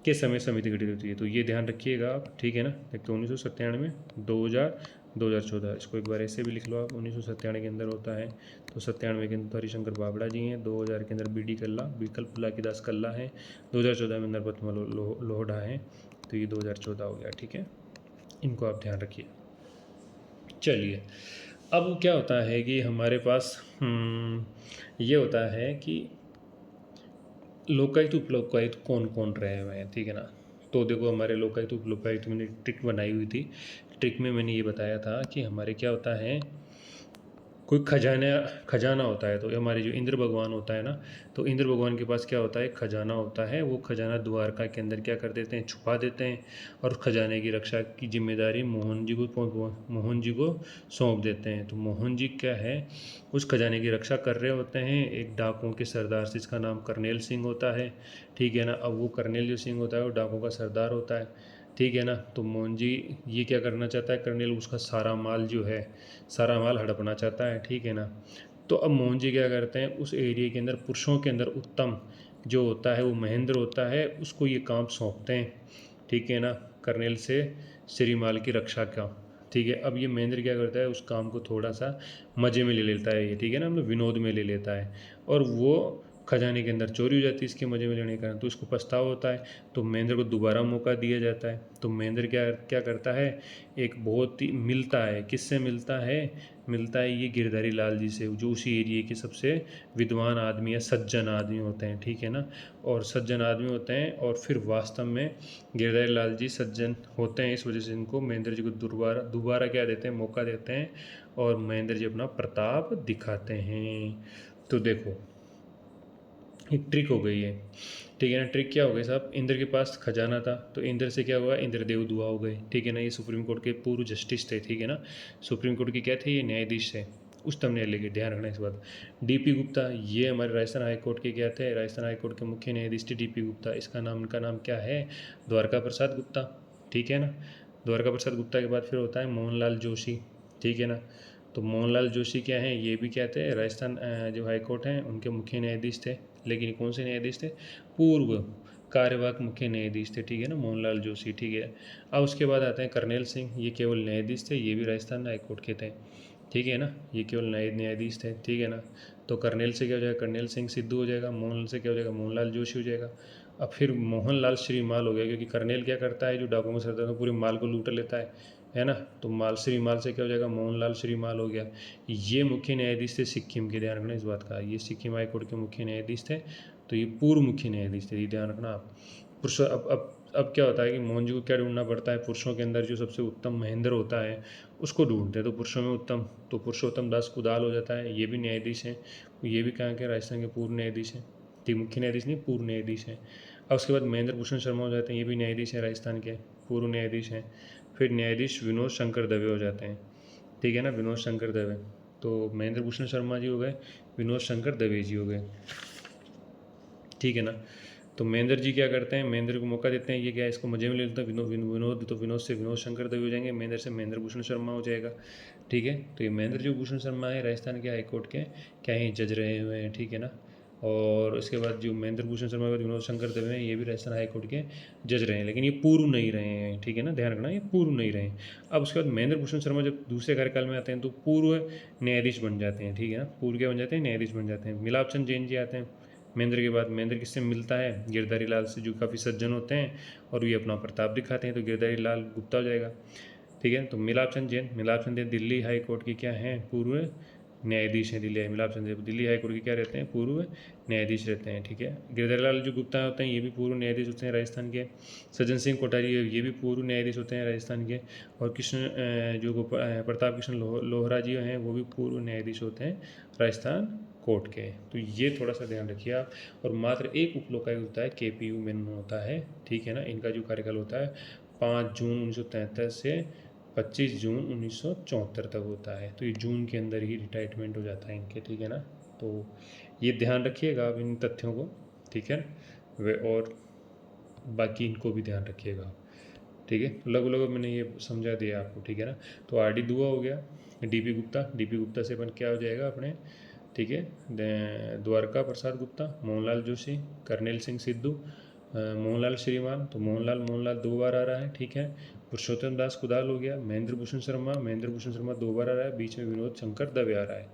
के समय समिति गठित होती है। तो ये ध्यान रखिएगा आप, ठीक है ना। एक तो 1997, 2000, 2014, इसको एक बार ऐसे भी लिख लो आप। 1997 के अंदर होता है तो 97 के अंदर हरिशंकर बाबड़ा जी हैं, 2000 के अंदर बी डी कल्ला, विकल्प पुलाकीदास कल्ला है, 2014 में नरपतमल लोढ़ा है। तो ये 2014 हो गया, ठीक है, इनको आप ध्यान रखिए। चलिए, अब क्या होता है कि हमारे पास ये होता है कि लोकायुक्त उपलोकायुक्त कौन कौन रहे हुए हैं, ठीक है ना। तो देखो हमारे लोकायुक्त उपलोकायुक्त मैंने ट्रिक बनाई हुई थी। ट्रिक में मैंने ये बताया था कि हमारे क्या होता है, कोई खजाना खजाना होता है, तो ये हमारे जो इंद्र भगवान होता है ना, तो इंद्र भगवान के पास क्या होता है, खजाना होता है। वो खजाना द्वारका के अंदर क्या कर देते हैं, छुपा देते हैं, और खजाने की रक्षा की जिम्मेदारी मोहन जी को सौंप देते हैं। तो मोहन जी क्या है, उस खजाने की रक्षा कर रहे होते हैं एक डाकुओं के सरदार से, जिसका नाम करनेल सिंह होता है, ठीक है ना। अब वो करनेल जो सिंह होता है वो डाकुओं का सरदार होता है, ठीक है ना। तो मोहन जी ये क्या करना चाहता है, कर्नल उसका सारा माल जो है, सारा माल हड़पना चाहता है, ठीक है ना। तो अब मोहन जी क्या करते हैं, उस एरिया के अंदर पुरुषों के अंदर उत्तम जो होता है वो महेंद्र होता है, उसको ये काम सौंपते हैं, ठीक है ना, कर्नल से श्रीमाल की रक्षा का, ठीक है। अब ये महेंद्र क्या करता है, उस काम को थोड़ा सा मज़े में ले लेता है ये, ठीक है ना, मतलब विनोद में ले लेता है, और वो खजाने के अंदर चोरी हो जाती है इसके मज़े में लेने के कारण। तो इसको पछतावा होता है, तो महेंद्र को दोबारा मौका दिया जाता है। तो महेंद्र क्या क्या करता है, एक बहुत ही मिलता है, किससे मिलता है, मिलता है ये गिरधारी लाल जी से, जो उसी एरिए के सबसे विद्वान आदमी या सज्जन आदमी होते हैं, ठीक है ना। और सज्जन आदमी होते हैं, और फिर वास्तव में गिरधारी लाल जी सज्जन होते हैं, इस वजह से इनको महेंद्र जी को दोबारा दोबारा क्या देते हैं, मौका देते हैं, और महेंद्र जी अपना प्रताप दिखाते हैं। तो देखो एक ट्रिक हो गई है, ठीक है ना। ट्रिक क्या हो गई साहब, इंद्र के पास खजाना था, तो इंद्र से क्या हुआ, इंद्रदेव दुआ हो गए, ठीक है ना। ये सुप्रीम कोर्ट के पूर्व जस्टिस थे, ठीक है ना। सुप्रीम कोर्ट के क्या थे, ये न्यायाधीश थे, उच्चतम न्यायालय के, ध्यान रखना इस बात। डीपी गुप्ता, ये हमारे राजस्थान हाई कोर्ट के क्या थे, राजस्थान हाई कोर्ट के मुख्य न्यायाधीश थे डीपी गुप्ता। इसका नाम, इनका नाम क्या है, द्वारका प्रसाद गुप्ता, ठीक है ना। द्वारका प्रसाद गुप्ता के बाद फिर होता है मोहनलाल जोशी, ठीक है ना। तो मोहनलाल जोशी क्या हैं, ये भी क्या थे, राजस्थान जो हाई कोर्ट हैं उनके मुख्य न्यायाधीश थे, लेकिन कौन से न्यायाधीश थे, पूर्व कार्यवाहक मुख्य न्यायाधीश थे, ठीक है ना, मोहनलाल जोशी, ठीक है। अब उसके बाद आते हैं करनेल सिंह, ये केवल न्यायाधीश थे, ये भी राजस्थान हाई कोर्ट के थे, ठीक है ना, ये केवल न्यायाधीश थे, ठीक है ना। तो करनेल से क्या हो जाएगा, करनेल सिंह सिद्धू हो जाएगा, मोहनलाल से क्या हो जाएगा, मोहनलाल जोशी हो जाएगा। अब फिर मोहनलाल श्रीमाल हो गया, क्योंकि करनेल क्या करता है, जो डाकुओं में सरदार है पूरे माल को लूट लेता है ना। तो माल श्रीमाल से क्या हो जाएगा, मोहनलाल श्रीमाल हो गया। ये मुख्य न्यायाधीश थे सिक्किम के, ध्यान रखना इस बात का, ये सिक्किम हाई कोर्ट के मुख्य न्यायाधीश थे। तो ये पूर्व मुख्य न्यायाधीश थे, ये ध्यान रखना आप। पुरुष अब क्या होता है कि मोहन जी को क्या ढूंढना पड़ता है, पुरुषों के अंदर जो सबसे उत्तम महेंद्र होता है उसको ढूंढते हैं। तो पुरुषों में उत्तम, तो पुरुषोत्तम दास कुदाल हो जाता है, ये भी न्यायाधीश हैं, ये भी कहाँ के, राजस्थान के पूर्व न्यायाधीश हैं, ठीक, मुख्य न्यायाधीश नहीं, पूर्व न्यायाधीश हैं। अब उसके बाद महेंद्र भूषण शर्मा हो जाते हैं, ये भी न्यायाधीश हैं, राजस्थान के पूर्व न्यायाधीश हैं। फिर न्यायाधीश विनोद शंकर दवे हो जाते हैं, ठीक है ना, विनोद शंकर दवे। तो महेंद्र भूषण शर्मा जी हो गए, विनोद शंकर दवे जी हो गए, ठीक है ना। तो महेंद्र जी क्या करते हैं, महेंद्र को मौका देते हैं, ये क्या है, इसको मजे में ले लेते हैं, विनोद तो विनोद से विनोद शंकर दवे हो जाएंगे, महेंद्र से महेंद्र भूषण शर्मा हो जाएगा, ठीक है। तो ये महेंद्र जी भूषण शर्मा है, राजस्थान के हाईकोर्ट के क्या ही जज रहे हुए हैं, ठीक है ना। और उसके बाद जो महेंद्र भूषण शर्मा के विनोद शंकर दवे हैं, ये भी राजस्थान हाईकोर्ट के जज रहे हैं, लेकिन ये पूर्व नहीं रहे हैं, ठीक है ना, ध्यान रखना, ये पूर्व नहीं रहे हैं। अब उसके बाद महेंद्र भूषण शर्मा जब दूसरे कार्यकाल में आते हैं तो पूर्व न्यायाधीश बन जाते हैं, ठीक है ना, पूर्व क्या बन जाते हैं, न्यायाधीश बन जाते हैं। मिलाप चंद जैन जी आते हैं महेंद्र के बाद। महेंद्र किससे मिलता है, गिरधारी लाल से, जो काफ़ी सज्जन होते हैं और ये अपना प्रताप दिखाते हैं, तो गिरधारी लाल गुप्ता हो जाएगा, ठीक है। तो मिलाप चंद जैन दिल्ली हाई कोर्ट के क्या हैं, पूर्व न्यायाधीश हैं, मिलाप चंद जैन दिल्ली हाई कोर्ट के क्या रहते हैं, पूर्व न्यायाधीश रहते हैं, ठीक है। गिरधारी लाल जो गुप्ता होते हैं ये भी पूर्व न्यायाधीश होते हैं राजस्थान के। सज्जन सिंह कोठारी ये भी पूर्व न्यायाधीश होते हैं राजस्थान के। और प्रताप कृष्ण लोहरा जी हैं, वो भी पूर्व न्यायाधीश होते हैं राजस्थान कोर्ट के। तो ये थोड़ा सा ध्यान रखिए आप। और मात्र एक उपलोकायुक्त होता है, KPU मेनन होता है, ठीक है ना। इनका जो कार्यकाल होता है 5 जून 1933 से 25 जून 1974 तक होता है। तो ये जून के अंदर ही रिटायरमेंट हो जाता है इनके, ठीक है ना। तो ये ध्यान रखिएगा आप इन तथ्यों को, ठीक है। वे और बाकी इनको भी ध्यान रखिएगा, ठीक है। लगभग लगभग मैंने ये समझा दिया आपको, ठीक है ना। तो RD दुआ हो गया, डीपी गुप्ता से अपन क्या हो जाएगा अपने, ठीक है, द्वारका प्रसाद गुप्ता, मोहनलाल जोशी, करनेल सिंह सिद्धू, मोहनलाल श्रीमान, तो मोहनलाल 2 बार आ रहा है, ठीक है। पुरुषोत्तम दास कुदाल हो गया, महेंद्र भूषण शर्मा 2 बार आ रहा है, बीच में विनोद शंकर दवे आ रहा है।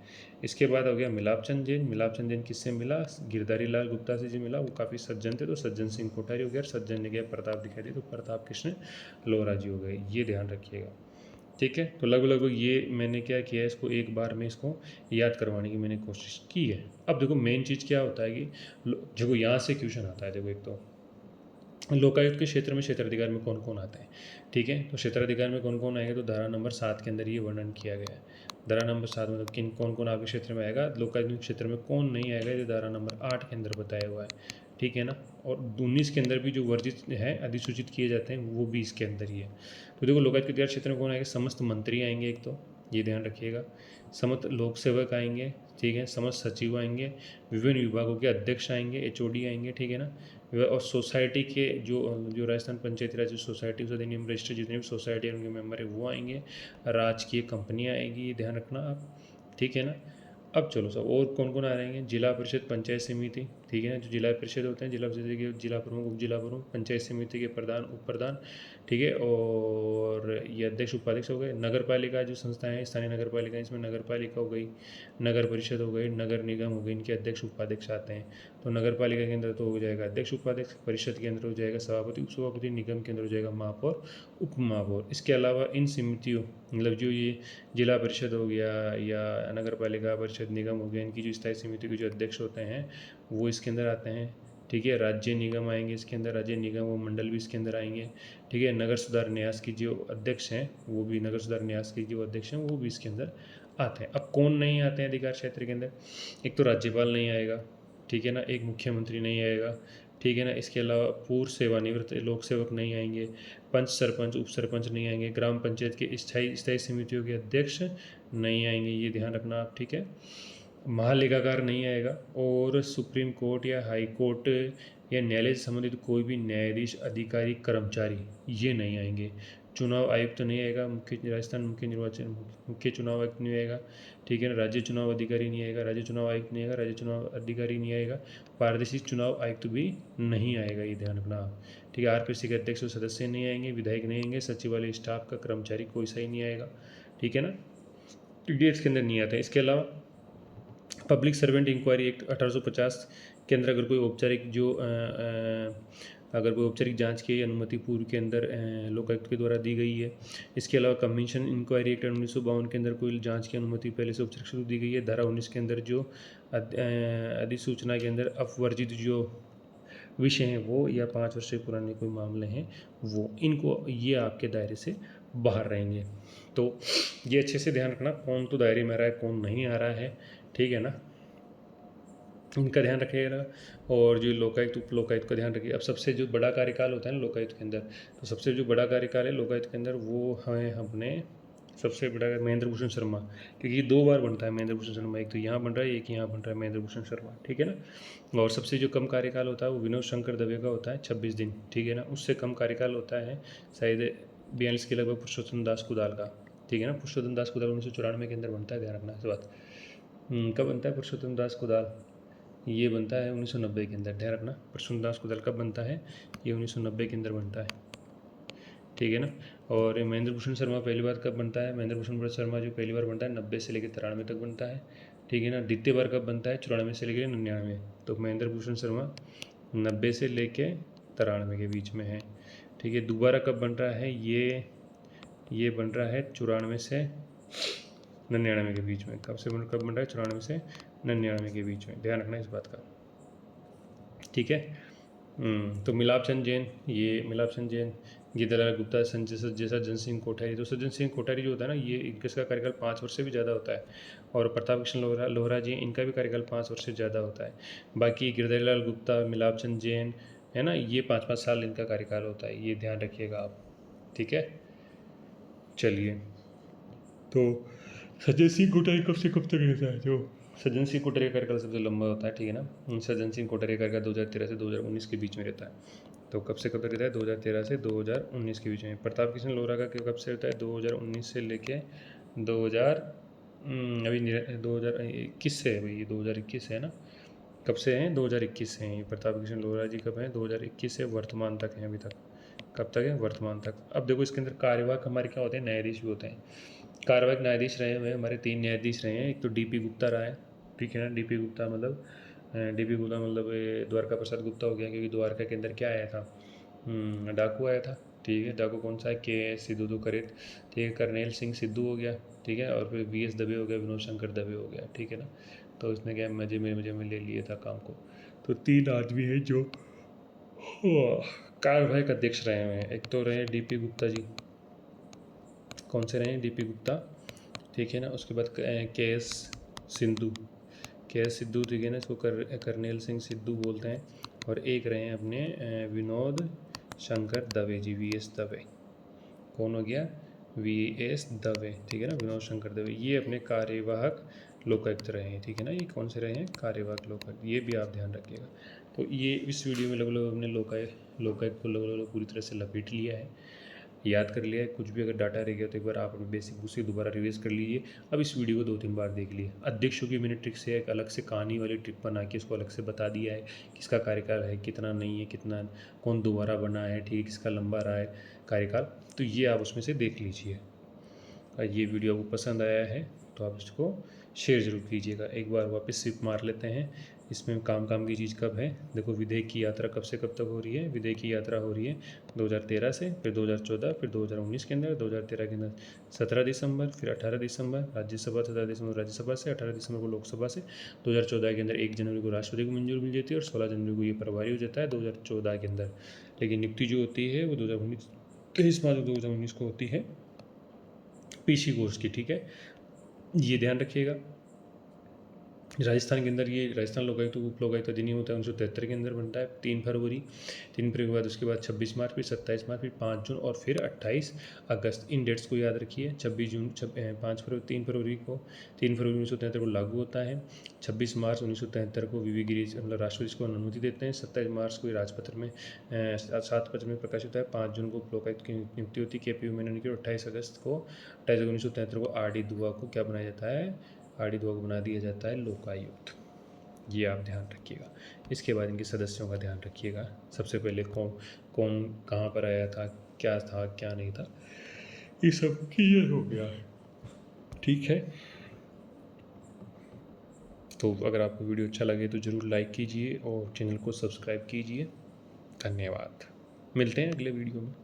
इसके बाद हो गया मिलाप चंद जैन किससे मिला, गिरधारी लाल गुप्ता से जी मिला, वो काफ़ी सज्जन थे, तो सज्जन सिंह कोठारी हो गया, सज्जन ने क्या प्रताप दिखाई दिया, तो प्रताप कृष्ण लोहरा जी हो गए। ये ध्यान रखिएगा, ठीक है। तो लगभग ये मैंने क्या किया है, इसको एक बार में इसको याद करवाने की मैंने कोशिश की है। अब देखो मेन चीज़ क्या होता है कि देखो यहाँ से क्वेश्चन आता है, देखो एक तो लोकायुक्त के क्षेत्र में क्षेत्राधिकार में कौन कौन आता है, ठीक है। तो क्षेत्राधिकार में कौन कौन आएगा, तो धारा नंबर 7 के अंदर ये वर्णन किया गया है। धारा नंबर 7 मतलब किन कौन कौन आपके क्षेत्र में आएगा, लोकायुक्त क्षेत्र में कौन नहीं आएगा, ये धारा नंबर 8 के अंदर बताया हुआ है, ठीक है ना। और 19 के अंदर भी जो वर्जित है अधिसूचित किए जाते हैं वो भी इसके अंदर ही है। तो देखो लोकायुक्त के अधिकार क्षेत्र में कौन आएगा, समस्त मंत्री आएंगे एक तो, ये ध्यान रखिएगा, समस्त लोक सेवक आएंगे, ठीक है, समस्त सचिव आएंगे, विभिन्न विभागों के अध्यक्ष आएंगे, एचओडी आएंगे, ठीक है ना। और सोसाइटी के जो जो राजस्थान पंचायती राज सोसाइटी अधिनियम रजिस्टर जितने भी सोसाइटी उनके मेंबर है वो आएंगे, राजकीय कंपनियाँ आएंगी, ये ध्यान रखना आप, ठीक है ना। अब चलो सब और कौन कौन आ रहेंगे, जिला परिषद पंचायत समिति, ठीक है ना, जो जिला परिषद होते हैं, जिला परिषद के जिला प्रमुख उप जिला प्रमुख, पंचायत समिति के प्रधान उप प्रधान, ठीक है, और ये अध्यक्ष उपाध्यक्ष हो गए। नगर पालिका जो संस्थाएं हैं, स्थानीय नगर पालिका, इसमें नगर पालिका हो गई, नगर परिषद हो गई, नगर निगम हो गई, इनके अध्यक्ष उपाध्यक्ष आते हैं। तो नगर पालिका के अंदर तो हो जाएगा अध्यक्ष उपाध्यक्ष, परिषद के अंदर हो जाएगा सभापति उप सभापति, निगम के अंदर हो जाएगा महापौर उप महापौर। इसके अलावा इन समितियों मतलब जो ये जिला परिषद हो गया या नगर पालिका परिषद निगम हो गया, इनकी जो स्थायी समिति के जो अध्यक्ष होते हैं वो इसके अंदर आते हैं, ठीक है। राज्य निगम आएंगे इसके अंदर, राज्य निगम व मंडल भी इसके अंदर आएंगे, ठीक है। नगर सुधार न्यास की जो अध्यक्ष हैं वो भी, नगर सुधार न्यास के जो अध्यक्ष हैं वो भी इसके अंदर आते हैं। अब कौन नहीं आते हैं अधिकार क्षेत्र के अंदर, एक तो राज्यपाल नहीं आएगा, ठीक है ना, एक मुख्यमंत्री नहीं आएगा, ठीक है ना। इसके अलावा पूर्व सेवानिवृत्त लोक सेवक नहीं आएंगे, पंच सरपंच उप सरपंच नहीं आएंगे, ग्राम पंचायत के स्थायी समितियों के अध्यक्ष नहीं आएंगे, ये ध्यान रखना आप, ठीक है। महालेखाकार नहीं आएगा, और सुप्रीम कोर्ट या हाई कोर्ट या न्यायालय से संबंधित कोई भी न्यायाधीश अधिकारी कर्मचारी ये नहीं आएंगे। चुनाव आयुक्त तो नहीं आएगा, राजस्थान मुख्य चुनाव आयुक्त नहीं आएगा, ठीक है ना। राज्य चुनाव अधिकारी नहीं आएगा, राज्य चुनाव आयुक्त नहीं आएगा, राज्य चुनाव अधिकारी नहीं आएगा, पारदर्शी चुनाव आयुक्त भी नहीं आएगा, ये ध्यान रखना आप, ठीक है। आरपीसी के अध्यक्ष सदस्य नहीं आएंगे, विधायक नहीं आएंगे, सचिवालय स्टाफ का कर्मचारी कोई सही नहीं आएगा, ठीक है ना। टीडीएस के अंदर नहीं आता है। इसके अलावा पब्लिक सर्वेंट इंक्वायरी एक्ट 1850 के अंदर अगर कोई औपचारिक अगर कोई औपचारिक जांच की अनुमति पूर्व के अंदर लोकायुक्त के द्वारा दी गई है। इसके अलावा कमीशन इंक्वायरी एक्ट 1952 के अंदर कोई जांच की अनुमति पहले से औपचारिक शुरू दी गई है। धारा 19 के अंदर जो अधिसूचना के अंदर अपवर्जित जो विषय हैं वो, या 5 वर्ष से पुराने कोई मामले हैं वो, इनको ये आपके दायरे से बाहर रहेंगे। तो ये अच्छे से ध्यान रखना कौन तो दायरे में आ रहा है कौन नहीं आ रहा है, ठीक है ना, इनका ध्यान रखिएगा। और जो लोकायुक्त उप लोकायुक्त का ध्यान रखिए। अब सबसे जो बड़ा कार्यकाल होता है ना लोकायुक्त के अंदर, तो सबसे जो बड़ा कार्यकाल है लोकायुक्त के अंदर वो है अपने सबसे बड़ा महेंद्र भूषण शर्मा, क्योंकि ये 2 बार बनता है महेंद्र भूषण शर्मा, एक तो यहाँ बन रहा है एक यहाँ बन रहा है महेंद्र भूषण शर्मा, ठीक है ना। और सबसे जो कम कार्यकाल होता है वो विनोद शंकर दवे का होता है 26 दिन, ठीक है ना। उससे कम कार्यकाल होता है शायद 42 के लगभग पुरुषोत्तम दास कुदाल का, ठीक है ना। पुरुषोत्तम दास कुदाल 1994 के अंदर बनता है, ध्यान रखना इस बात। कब बनता है पुरुषोत्तम दास कुदाल, ये बनता है 1990 के अंदर, ध्यान रखना। पुरुषोत्तम दास कुदाल कब बनता है, ये 1990 के अंदर बनता है, ठीक है ना। और महेंद्र भूषण शर्मा पहली बार कब बनता है, महेंद्र भूषण शर्मा जो पहली बार बनता है 90 से लेकर 93 तक बनता है, ठीक है ना। द्वितीय बार कब बनता है 94 से लेकर 99, तो महेंद्र भूषण शर्मा 90 से लेकर 93 के बीच में है, ठीक है। दोबारा कब बन रहा है, ये बन रहा है 94 से 99 के बीच में। कब बन रहा है 94 से 99 के बीच में, ध्यान रखना इस बात का, ठीक है। तो मिलाप चंद जैन, गीतालाल गुप्ता, जैसा जन सिंह कोठारी। तो सज्जन सिंह कोठारी जो होता है ना, ये इनका कार्यकाल 5 वर्ष से भी ज़्यादा होता है। और प्रताप कृष्ण लोहरा जी, इनका भी कार्यकाल 5 वर्ष से ज़्यादा होता है। बाकी गिरधरलाल गुप्ता, मिलाप चंद जैन है ना, ये 5-5 साल इनका कार्यकाल होता है, ये ध्यान रखिएगा आप, ठीक है। चलिए, तो सज्जन सिंह कोठारी कब से कब तक रहता है, जो सज्जन सिंह कोठारी का कार्यकाल सबसे लंबा होता है, ठीक है ना। सज्जन सिंह कोठारी का कार्यकाल 2013 से 2019 के बीच में रहता है। तो कब से कब तक रहता है, 2013 से 2019 के बीच में। प्रताप कृष्ण लोहरा का कब से रहता है, 2019 से लेके 2000 अभी 2021 से है भाई, ये 2021 है ना, कब से हैं 2021 से हैं ये प्रताप कृष्ण लोहरा जी, कब हैं 2021 से वर्तमान तक हैं अभी तक। कब तक है, वर्तमान तक। अब देखो इसके अंदर कार्यवाहक हमारे क्या होते हैं, न्यायाधीश भी होते हैं। कार्यवाहक न्यायाधीश रहे हुए हमारे 3 न्यायाधीश रहे हैं। एक तो डीपी गुप्ता रहा है, ठीक है ना। डीपी गुप्ता मतलब द्वारका प्रसाद गुप्ता हो गया, क्योंकि द्वारका के अंदर क्या आया था, डाकू आया था, ठीक है। डाकू कौन सा है, के सिद्धू करेत, ठीक है। करनेल सिंह सिद्धू हो गया, ठीक है। और फिर वीएस दबे हो गया, विनोद शंकर दबे हो गया, ठीक है ना। तो इसने क्या मजे में ले लिया था काम को। तो 3 आदमी हैं जो कार्यवाहक अध्यक्ष रहे हुए हैं। एक तो रहे डीपी गुप्ता जी, कौन से रहे हैं, डीपी गुप्ता, ठीक है ना। उसके बाद के एस सिद्धू, ठीक है ना, इसको करनेल सिंह सिद्धू बोलते हैं। और एक रहे हैं अपने विनोद शंकर दवे जी, वी एस दवे। कौन हो गया? वी एस दवे, ठीक है ना, विनोद शंकर दवे। ये अपने कार्यवाहक लोकायुक्त रहे हैं, ठीक है ना। ये कौन से रहे हैं? कार्यवाहक लोकायुक्त, ये भी आप ध्यान रखिएगा। तो ये इस वीडियो में लगभग हमने लोकायुक्त को लगभग पूरी तरह से लपेट लिया है, याद कर लिया है। कुछ भी अगर डाटा रह गया तो एक बार आप अपने बेसिक उसे दोबारा रिवाइज कर लीजिए। अब इस वीडियो को 2-3 बार देख लिए। अध्यक्षों की मैंने ट्रिक से एक अलग से कहानी वाली ट्रिक बना के इसको अलग से बता दिया है, किसका कार्यकाल है, कितना नहीं है, कितना कौन दोबारा बना है, ठीक है, किसका लंबा रहा है कार्यकाल। तो ये आप उसमें से देख लीजिए। ये वीडियो आपको पसंद आया है तो आप इसको शेयर ज़रूर कीजिएगा। एक बार वापस सिप मार लेते हैं। इसमें काम की चीज़ कब है? देखो, विदेह की यात्रा कब से कब तक हो रही है? विदेह की यात्रा हो रही है 2013 से, फिर 2014, फिर 2019 के अंदर, 2013 के अंदर 17 दिसंबर, फिर 18 दिसंबर राज्यसभा, 17 दिसंबर राज्यसभा से, 18 दिसंबर को लोकसभा से, 2014 के अंदर 1 जनवरी को राष्ट्रपति को मंजूरी मिल जाती है और 16 जनवरी को ये प्रभावी हो जाता है 2014 के अंदर। लेकिन नियुक्ति जो होती है वो 2019 23 मार्च 2019 को होती है पीसी कोर्स की, ठीक है, ये ध्यान रखिएगा। राजस्थान के अंदर ये राजस्थान लोकायुक्त उप लोकायुक्त अधिनियम होता है 1973 के अंदर बनता है 3 फरवरी। 3 फरवरी के बाद उसके बाद 26 मार्च, फिर 27 मार्च, फिर 5 जून और फिर 28 अगस्त। इन डेट्स को याद रखिए। 26 जून 5 फरवरी 3 फरवरी 1973 को लागू होता है। 26 मार्च 1973 को वीवी गिरी मतलब राष्ट्रपति को अनुमति देते हैं। 27 मार्च को राजपत्र में 7 पत्र में प्रकाशित होता है। 5 जून को उप लोकायुक्त की नियुक्ति होती है KPU मैंने की। 28 अगस्त 1973 को RD दुआ को क्या बनाया जाता है? RD दुआ को बना दिया जाता है लोकायुक्त। ये आप ध्यान रखिएगा। इसके बाद इनके सदस्यों का ध्यान रखिएगा। सबसे पहले कौन कहाँ पर आया था, क्या था, क्या नहीं था, ये सब क्लियर हो गया, ठीक है। तो अगर आपको वीडियो अच्छा लगे तो ज़रूर लाइक कीजिए और चैनल को सब्सक्राइब कीजिए। धन्यवाद। मिलते हैं अगले वीडियो में।